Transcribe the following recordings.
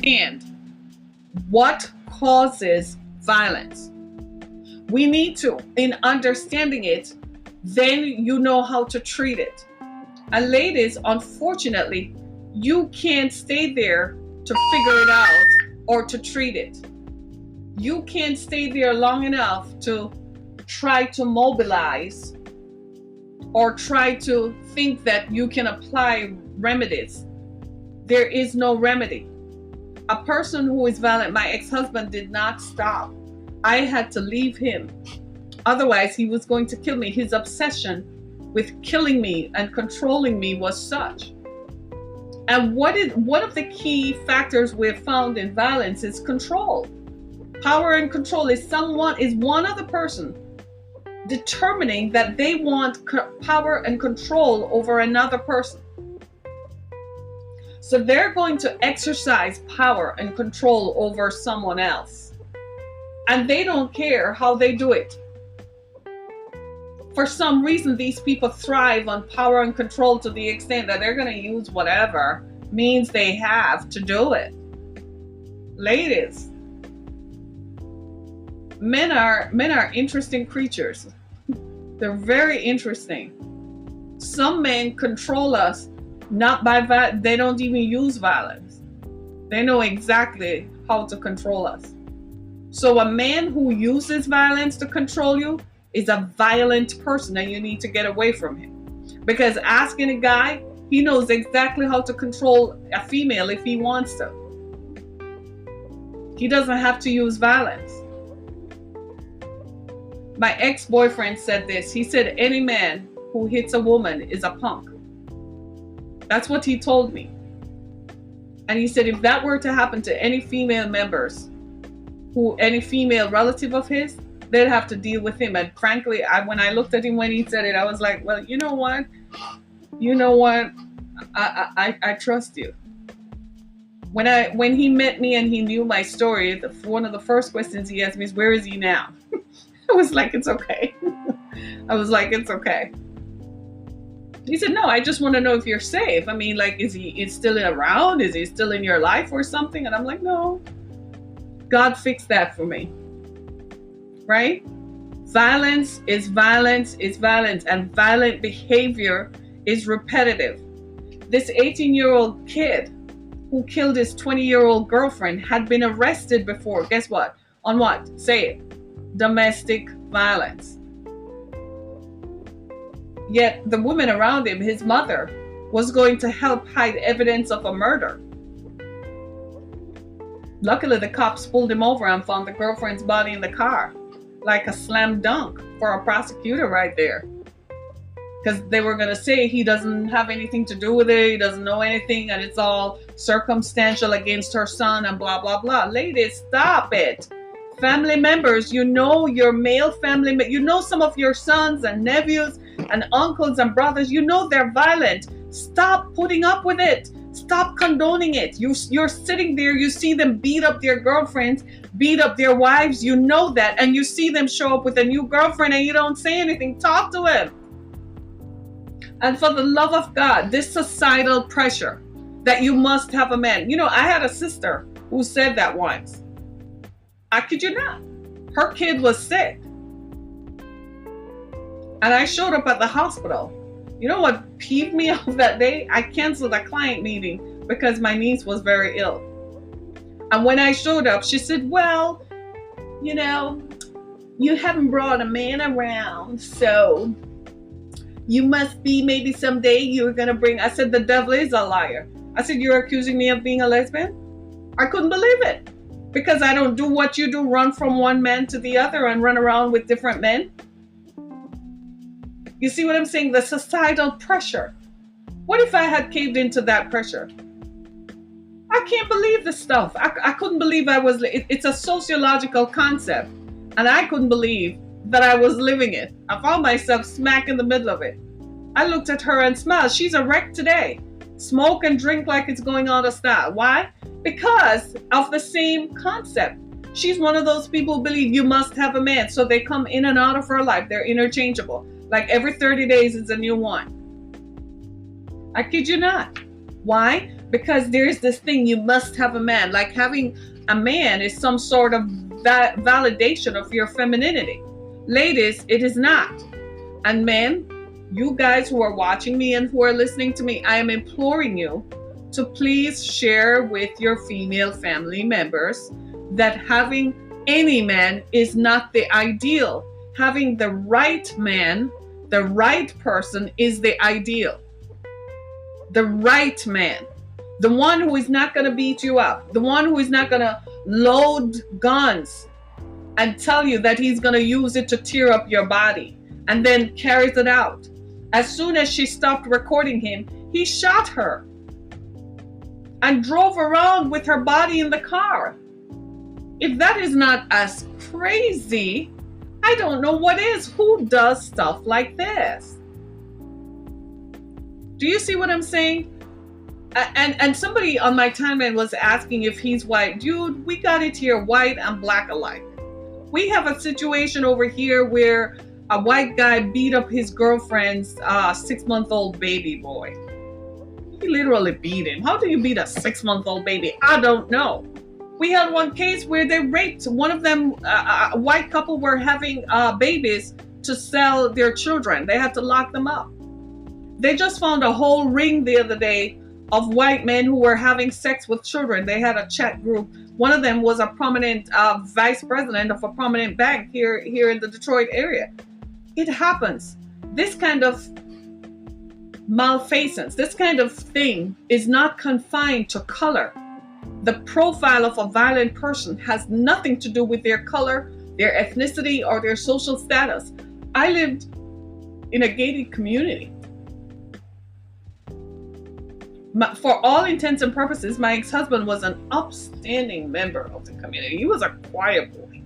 understand what causes violence. We need to, in understanding it, then you know how to treat it. And ladies, unfortunately, you can't stay there to figure it out or to treat it. You can't stay there long enough to try to mobilize or try to think that you can apply remedies. There is no remedy. A person who is violent, my ex-husband did not stop. I had to leave him. Otherwise, he was going to kill me. His obsession with killing me and controlling me was such. And one of the key factors we've found in violence is control. Power and control is one other person determining that they want power and control over another person. So they're going to exercise power and control over someone else. And they don't care how they do it. For some reason, these people thrive on power and control to the extent that they're going to use whatever means they have to do it. Ladies, men are interesting creatures. They're very interesting. Some men control us not by violence. They don't even use violence. They know exactly how to control us. So a man who uses violence to control you is a violent person, and you need to get away from him. Because asking a guy, he knows exactly how to control a female if he wants to. He doesn't have to use violence. My ex-boyfriend said this. He said, any man who hits a woman is a punk. That's what he told me. And he said, if that were to happen to any female members, any female relative of his, they'd have to deal with him. And frankly, when I looked at him when he said it, I was like, well, you know what? I trust you. When he met me and he knew my story, one of the first questions he asked me is, where is he now? I was like, it's okay. I was like, it's okay. He said, no, I just want to know if you're safe. I mean, like, is he still around? Is he still in your life or something? And I'm like, no. God fixed that for me. Right? Violence is violence is violence, and violent behavior is repetitive. This 18-year-old kid who killed his 20-year-old girlfriend had been arrested before. Guess what? On what? Say it. Domestic violence. Yet the woman around him, his mother, was going to help hide evidence of a murder. Luckily, the cops pulled him over and found the girlfriend's body in the car. Like a slam dunk for a prosecutor right there. Because they were going to say he doesn't have anything to do with it, he doesn't know anything, and it's all circumstantial against her son and blah, blah, blah. Ladies, stop it. Family members, you know your male family, you know some of your sons and nephews and uncles and brothers, you know they're violent. Stop putting up with it. Stop condoning it. You're sitting there, you see them beat up their girlfriends, beat up their wives, you know that, and you see them show up with a new girlfriend and you don't say anything. Talk to him. And for the love of God, this societal pressure that you must have a man. You know, I had a sister who said that once. I kid you not. Her kid was sick. And I showed up at the hospital. You know what peeved me off that day? I canceled a client meeting because my niece was very ill. And when I showed up, she said, well, you know, you haven't brought a man around, so you must be, maybe someday you're going to bring. I said, the devil is a liar. I said, you're accusing me of being a lesbian? I couldn't believe it. Because I don't do what you do, run from one man to the other and run around with different men. You see what I'm saying? The societal pressure. What if I had caved into that pressure? I can't believe this stuff. I couldn't believe it's a sociological concept. And I couldn't believe that I was living it. I found myself smack in the middle of it. I looked at her and smiled. She's a wreck today. Smoke and drink like it's going out of style. Why? Because of the same concept. She's one of those people who believe you must have a man. So they come in and out of her life. They're interchangeable. Like every 30 days is a new one. I kid you not. Why? because there's this thing, you must have a man. Like having a man is some sort of validation of your femininity. Ladies, it is not. And men, you guys who are watching me and who are listening to me, I am imploring you to please share with your female family members that having any man is not the ideal. Having the right man, the right person is the ideal. The right man. The one who is not going to beat you up. The one who is not going to load guns and tell you that he's going to use it to tear up your body and then carries it out. As soon as she stopped recording him, he shot her and drove around with her body in the car. If that is not as crazy, I don't know what is. Who does stuff like this? Do you see what I'm saying? And somebody on my timeline was asking if he's white. Dude, we got it here, white and black alike. We have a situation over here where a white guy beat up his girlfriend's 6-month-old baby boy. He literally beat him. How do you beat a 6-month-old baby? I don't know. We had one case where they raped one of them. A white couple were having babies to sell their children. They had to lock them up. They just found a whole ring the other day of white men who were having sex with children. They had a chat group. One of them was a prominent vice president of a prominent bank here in the Detroit area. It happens. This kind of malfeasance, this kind of thing is not confined to color. The profile of a violent person has nothing to do with their color, their ethnicity, or their social status. I lived in a gated community. For all intents and purposes, my ex-husband was an upstanding member of the community. He was a quiet boy.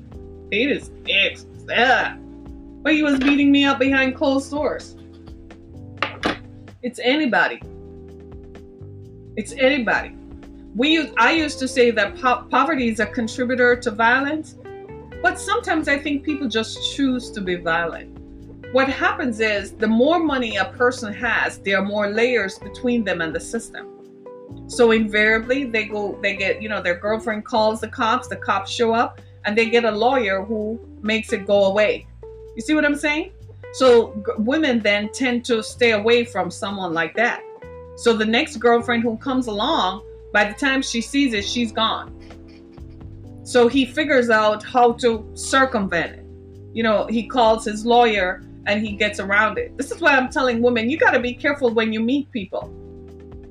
He is ex. But he was beating me up behind closed doors. It's anybody. It's anybody. I used to say that poverty is a contributor to violence, but sometimes I think people just choose to be violent. What happens is the more money a person has, there are more layers between them and the system. So invariably they get, their girlfriend calls the cops show up, and they get a lawyer who makes it go away. You see what I'm saying? So women then tend to stay away from someone like that. So the next girlfriend who comes along, by the time she sees it, she's gone. So he figures out how to circumvent it. He calls his lawyer and he gets around it. This is why I'm telling women, you got to be careful when you meet people.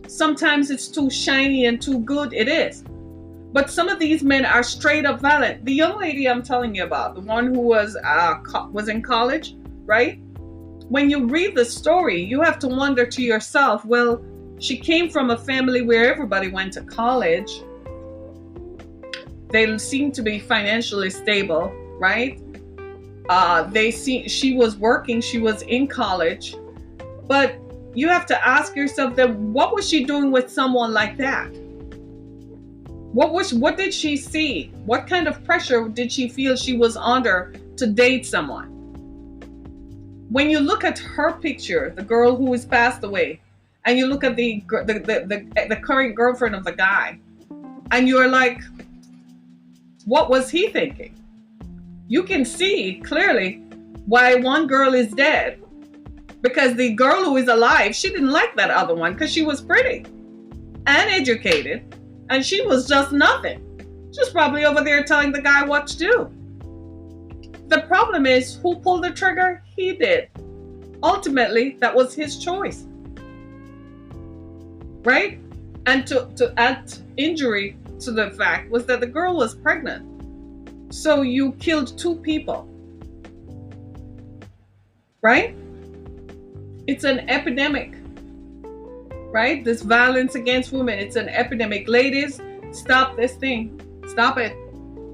Sometimes it's too shiny and too good. It is. But some of these men are straight up violent. The young lady I'm telling you about, the one who was in college, right? When you read the story, you have to wonder to yourself, well, she came from a family where everybody went to college. They seem to be financially stable, right? She was working, she was in college. But you have to ask yourself then, what was she doing with someone like that? What did she see? What kind of pressure did she feel she was under to date someone? When you look at her picture, the girl who has passed away, and you look at the current girlfriend of the guy, and you're like, what was he thinking? You can see clearly why one girl is dead. Because the girl who is alive, she didn't like that other one because she was pretty and educated, and she was just nothing. She was probably over there telling the guy what to do. The problem is, who pulled the trigger? He did. Ultimately, that was his choice. Right? And to add injury to the fact was that the girl was pregnant. So you killed 2 people. Right? It's an epidemic. Right? This violence against women, it's an epidemic. Ladies, stop this thing. Stop it.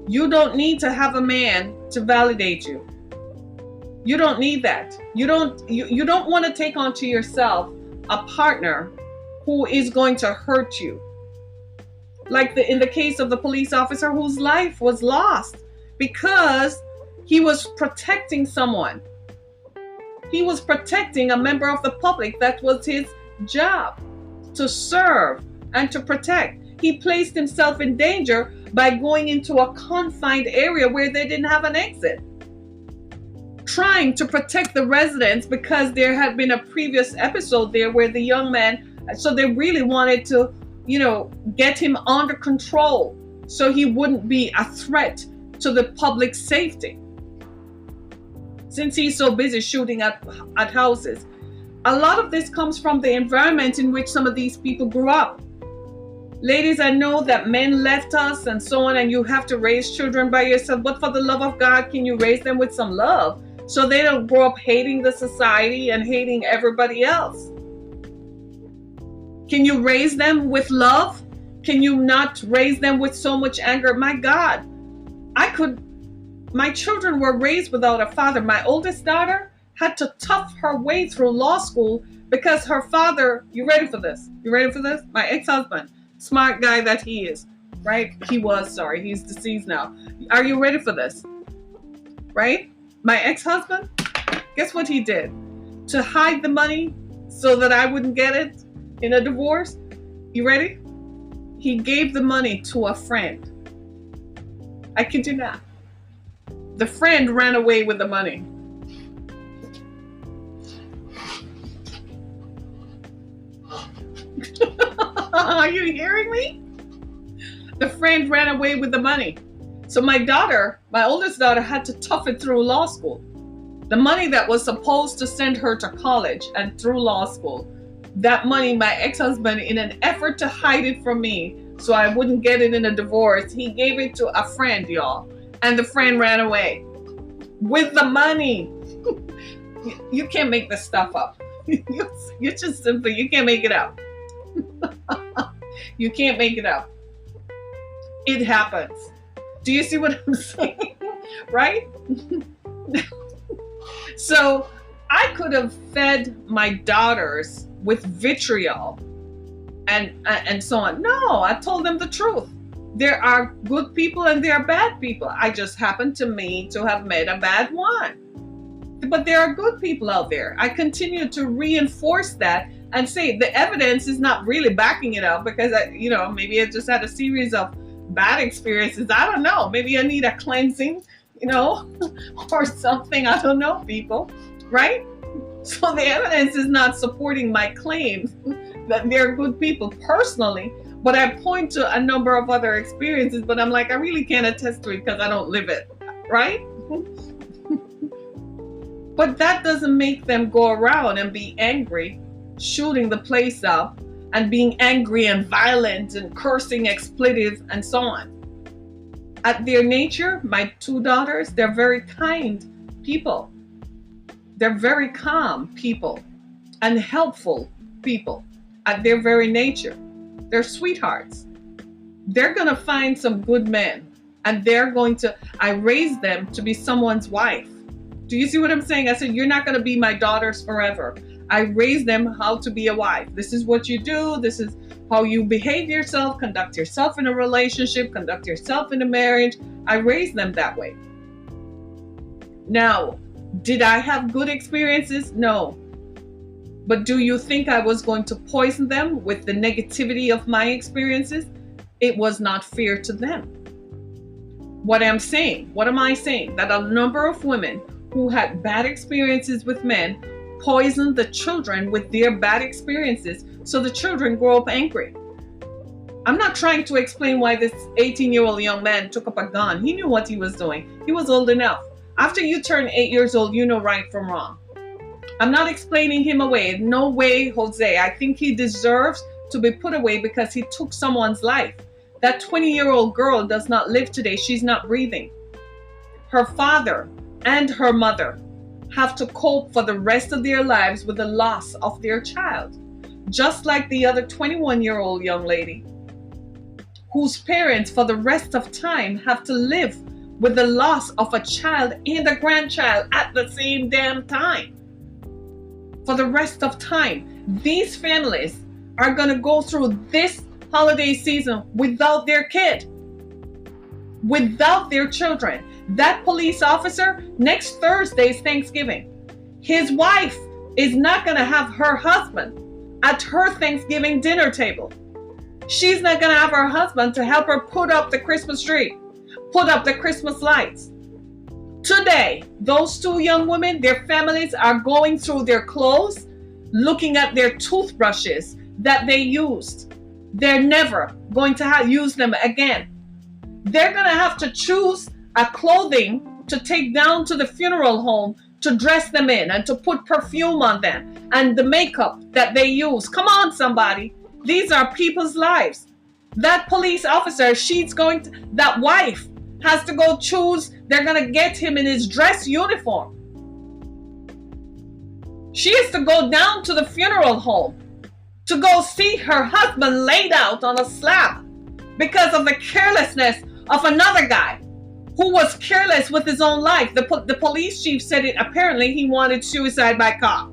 You don't need to have a man to validate you. You don't need that. You don't want to take onto yourself a partner who is going to hurt you. Like in the case of the police officer whose life was lost because he was protecting someone. He was protecting a member of the public. That was his job, to serve and to protect. He placed himself in danger by going into a confined area where they didn't have an exit, trying to protect the residents because there had been a previous episode there where the young man, so they really wanted to, get him under control so he wouldn't be a threat to the public safety. Since he's so busy shooting at houses. A lot of this comes from the environment in which some of these people grew up. Ladies, I know that men left us and so on, and you have to raise children by yourself, but for the love of God, can you raise them with some love so they don't grow up hating the society and hating everybody else? Can you raise them with love? Can you not raise them with so much anger? My God, my children were raised without a father. My oldest daughter had to tough her way through law school because her father, you ready for this? You ready for this? My ex-husband, smart guy that he is, right? He's deceased now. Are you ready for this? Right? My ex-husband, guess what he did? To hide the money so that I wouldn't get it in a divorce. You ready? He gave the money to a friend. I kid you not. The friend ran away with the money. Are you hearing me? The friend ran away with the money. So my oldest daughter, had to tough it through law school. The money that was supposed to send her to college and through law school, that money, my ex-husband, in an effort to hide it from me so I wouldn't get it in a divorce, he gave it to a friend, y'all. And the friend ran away with the money. You can't make this stuff up. You just simply, you can't make it up. You can't make it up. It happens. Do you see what I'm saying? Right? So I could have fed my daughters with vitriol and so on. No, I told them the truth. There are good people and there are bad people. I just happened to have met a bad one. But there are good people out there. I continue to reinforce that and say the evidence is not really backing it up because maybe I just had a series of bad experiences. I don't know. Maybe I need a cleansing, or something. I don't know, people, right? So the evidence is not supporting my claims that they're good people personally, but I point to a number of other experiences, but I'm like, I really can't attest to it because I don't live it, right? But that doesn't make them go around and be angry, shooting the place up, and being angry and violent and cursing expletives and so on. At their nature, my two daughters, they're very kind people. They're very calm people and helpful people at their very nature. They're sweethearts. They're going to find some good men and I raised them to be someone's wife. Do you see what I'm saying? I said, you're not going to be my daughters forever. I raised them how to be a wife. This is what you do. This is how you behave yourself, conduct yourself in a relationship, conduct yourself in a marriage. I raised them that way. Now, did I have good experiences? No. But do you think I was going to poison them with the negativity of my experiences? It was not fair to them. What am I saying? That a number of women who had bad experiences with men poison the children with their bad experiences, so the children grow up angry. I'm not trying to explain why this 18-year-old young man took up a gun. He knew what he was doing. He was old enough. After you turn 8 years old, you know right from wrong. I'm not explaining him away. No way, Jose. I think he deserves to be put away because he took someone's life. That 20-year-old girl does not live today. She's not breathing. Her father and her mother have to cope for the rest of their lives with the loss of their child. Just like the other 21-year-old young lady, whose parents for the rest of time have to live with the loss of a child and a grandchild at the same damn time. For the rest of time, these families are going to go through this holiday season without their kid, without their children. That police officer, next Thursday's Thanksgiving. His wife is not going to have her husband at her Thanksgiving dinner table. She's not going to have her husband to help her put up the Christmas tree, put up the Christmas lights. Today, those two young women, their families are going through their clothes, looking at their toothbrushes that they used. They're never going to use them again. They're going to have to choose a clothing to take down to the funeral home to dress them in and to put perfume on them and the makeup that they use. Come on, somebody. These are people's lives. That police officer, that wife has to go choose. They're going to get him in his dress uniform. She has to go down to the funeral home to go see her husband laid out on a slab because of the carelessness of another guy who was careless with his own life. The police chief said it. Apparently, he wanted suicide by cop.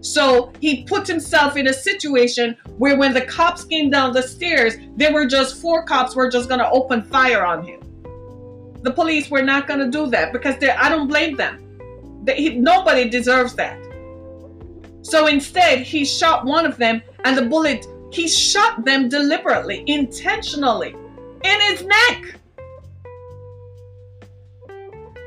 So he put himself in a situation where when the cops came down the stairs, there were just 4 cops were just going to open fire on him. The police were not going to do that because I don't blame them. Nobody deserves that. So instead, he shot one of them, and the bullet, he shot them deliberately, intentionally, in his neck.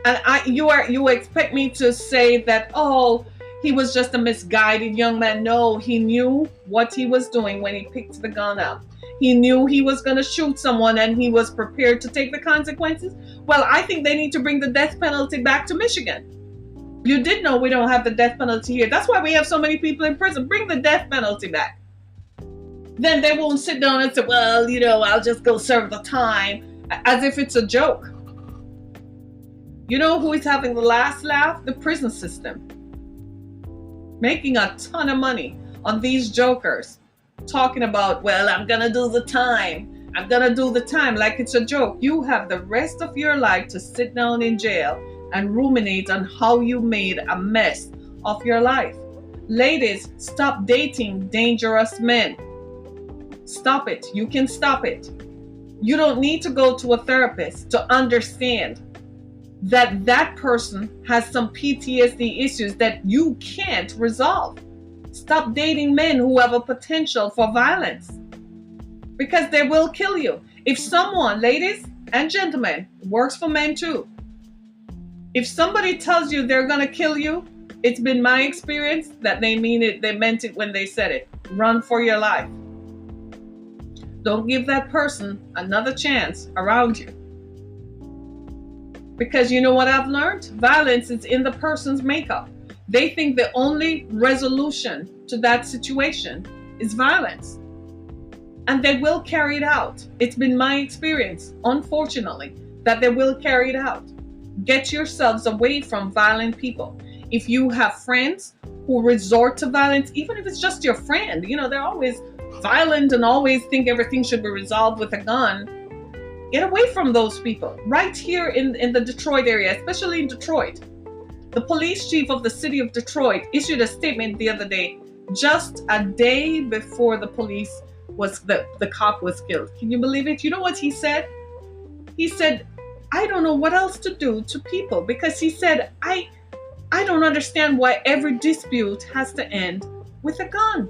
And you expect me to say that, oh, he was just a misguided young man. No, he knew what he was doing when he picked the gun up. He knew he was going to shoot someone, and he was prepared to take the consequences. Well, I think they need to bring the death penalty back to Michigan. You did know we don't have the death penalty here. That's why we have so many people in prison. Bring the death penalty back. Then they won't sit down and say, well, I'll just go serve the time, as if it's a joke. You know who is having the last laugh? The prison system. Making a ton of money on these jokers. Talking about, well, I'm going to do the time. I'm going to do the time like it's a joke. You have the rest of your life to sit down in jail and ruminate on how you made a mess of your life. Ladies, stop dating dangerous men. Stop it. You can stop it. You don't need to go to a therapist to understand that person has some PTSD issues that you can't resolve. Stop dating men who have a potential for violence, because they will kill you. If someone, ladies and gentlemen, works for men too, if somebody tells you they're going to kill you, it's been my experience that they mean it. They meant it when they said it. Run for your life. Don't give that person another chance around you. Because you know what I've learned? Violence is in the person's makeup. They think the only resolution to that situation is violence. And they will carry it out. It's been my experience, unfortunately, that they will carry it out. Get yourselves away from violent people. If you have friends who resort to violence, even if it's just your friend, they're always violent and always think everything should be resolved with a gun. Get away from those people. Right here in the Detroit area, especially in Detroit. The police chief of the city of Detroit issued a statement the other day, just a day before the cop was killed. Can you believe it? You know what he said? He said, I don't know what else to do to people, because he said, I don't understand why every dispute has to end with a gun.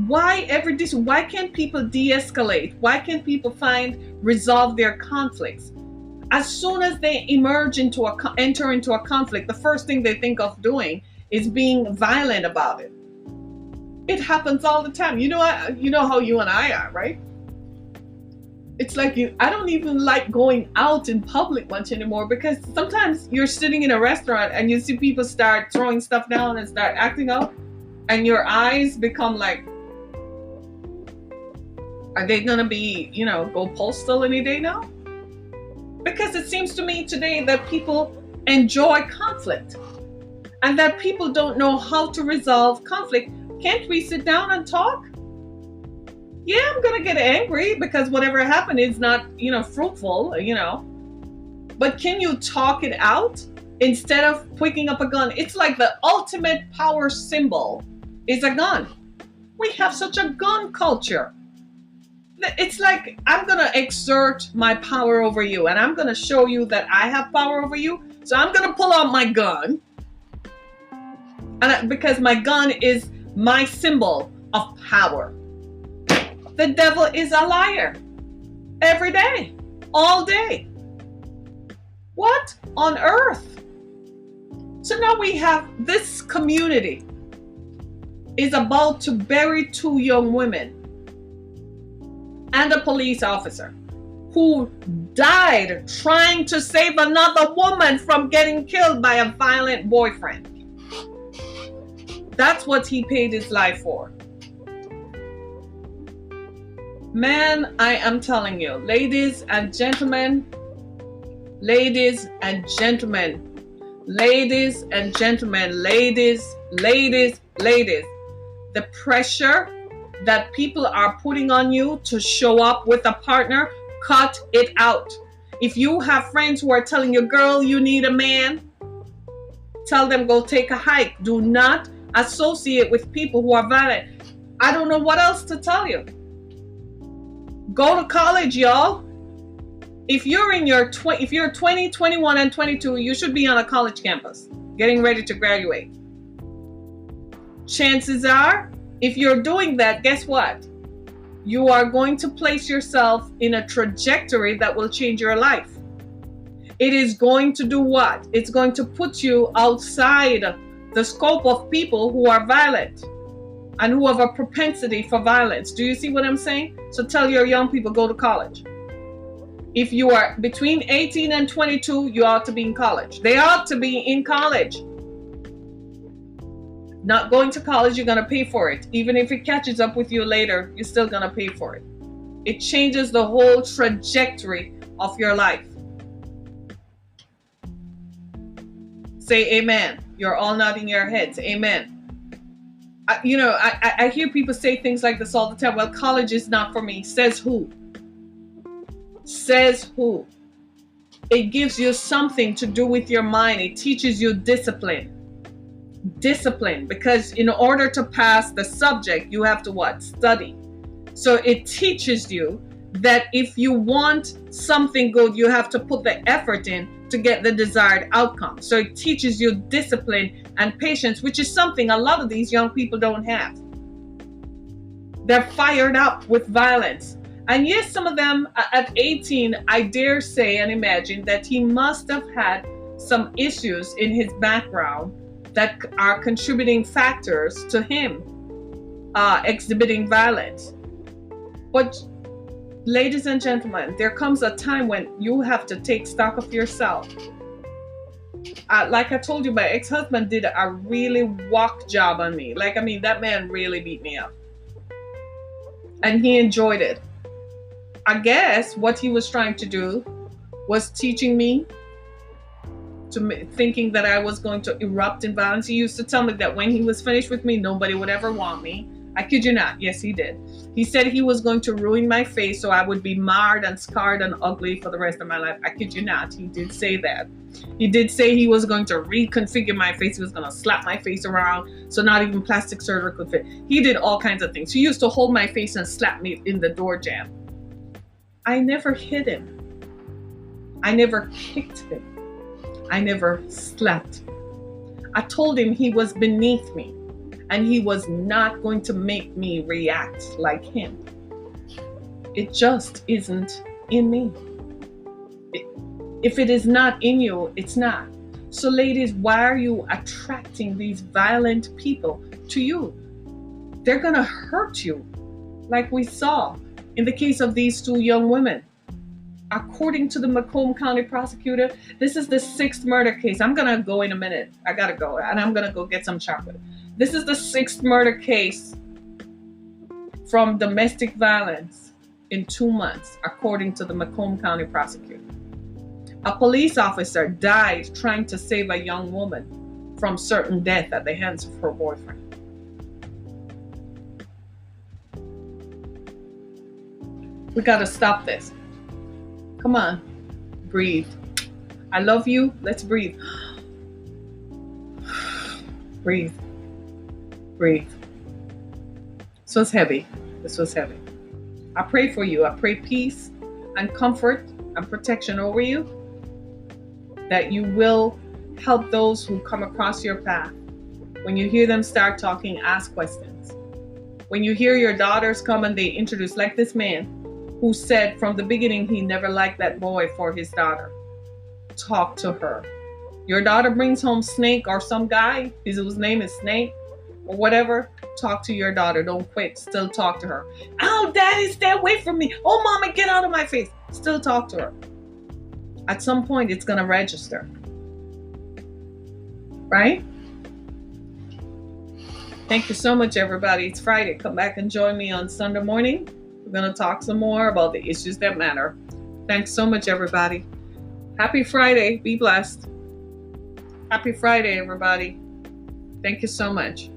Why can't people de-escalate? Why can't people resolve their conflicts? As soon as they enter into a conflict, the first thing they think of doing is being violent about it. It happens all the time. You know how you and I are, right? It's like I don't even like going out in public much anymore, because sometimes you're sitting in a restaurant and you see people start throwing stuff down and start acting out, and your eyes become like, are they going to be, go postal any day now? Because it seems to me today that people enjoy conflict and that people don't know how to resolve conflict. Can't we sit down and talk? Yeah, I'm going to get angry because whatever happened is not, fruitful, But can you talk it out instead of picking up a gun? It's like the ultimate power symbol is a gun. We have such a gun culture. It's like, I'm going to exert my power over you, and I'm going to show you that I have power over you. So I'm going to pull out my gun, because my gun is my symbol of power. The devil is a liar. Every day. All day. What on earth? So now we have this community is about to bury 2 young women and a police officer who died trying to save another woman from getting killed by a violent boyfriend. That's what he paid his life for. Man, I am telling you, ladies and gentlemen, ladies and gentlemen, ladies and gentlemen, ladies, the pressure that people are putting on you to show up with a partner, cut it out. If you have friends who are telling you, girl, you need a man, tell them go take a hike. Do not associate with people who are violent. I don't know what else to tell you. Go to college, y'all. If you're in your if you're 20, 21, and 22, you should be on a college campus, getting ready to graduate. Chances are, if you're doing that, guess what? You are going to place yourself in a trajectory that will change your life. It is going to do what? It's going to put you outside the scope of people who are violent and who have a propensity for violence. Do you see what I'm saying? So tell your young people, go to college. If you are between 18 and 22, you ought to be in college. They ought to be in college. Not going to college, you're going to pay for it. Even if it catches up with you later, you're still going to pay for it. It changes the whole trajectory of your life. Say amen. You're all nodding your heads. Amen. I hear people say things like this all the time. Well, college is not for me. Says who? Says who? It gives you something to do with your mind. It teaches you discipline. Discipline, because in order to pass the subject, you have to what? Study. So it teaches you that if you want something good, you have to put the effort in to get the desired outcome. So it teaches you discipline and patience, which is something a lot of these young people don't have. They're fired up with violence. And yes, some of them at 18, I dare say and imagine that he must have had some issues in his background that are contributing factors to him exhibiting violence. But ladies and gentlemen, there comes a time when you have to take stock of yourself. Like I told you, my ex-husband did a really whack job on me. That man really beat me up. And he enjoyed it. I guess what he was trying to do was teaching me thinking that I was going to erupt in violence. He used to tell me that when he was finished with me, nobody would ever want me. I kid you not. Yes, he did. He said he was going to ruin my face so I would be marred and scarred and ugly for the rest of my life. I kid you not. He did say that. He did say he was going to reconfigure my face. He was going to slap my face around so not even plastic surgery could fit. He did all kinds of things. He used to hold my face and slap me in the door jamb. I never hit him. I never kicked him. I never slapped. I told him he was beneath me and he was not going to make me react like him. It just isn't in me. If it is not in you, it's not. So ladies, why are you attracting these violent people to you? They're gonna hurt you, like we saw in the case of these 2 young women. According to the Macomb County prosecutor, this is the 6th murder case. I'm going to go in a minute. I got to go. And I'm going to go get some chocolate. This is the 6th murder case from domestic violence in 2 months, according to the Macomb County prosecutor. A police officer died trying to save a young woman from certain death at the hands of her boyfriend. We got to stop this. Come on, breathe. I love you. Let's breathe. Breathe. Breathe. This was heavy. This was heavy. I pray for you. I pray peace and comfort and protection over you, that you will help those who come across your path. When you hear them start talking, ask questions. When you hear your daughters come and they introduce, like this man who said from the beginning he never liked that boy for his daughter. Talk to her. Your daughter brings home Snake or some guy, whose name is Snake, or whatever. Talk to your daughter. Don't quit. Still talk to her. Oh, Daddy, stay away from me. Oh, Mama, get out of my face. Still talk to her. At some point, it's going to register. Right? Thank you so much, everybody. It's Friday. Come back and join me on Sunday morning. We're going to talk some more about the issues that matter. Thanks so much, everybody. Happy Friday. Be blessed. Happy Friday, everybody. Thank you so much.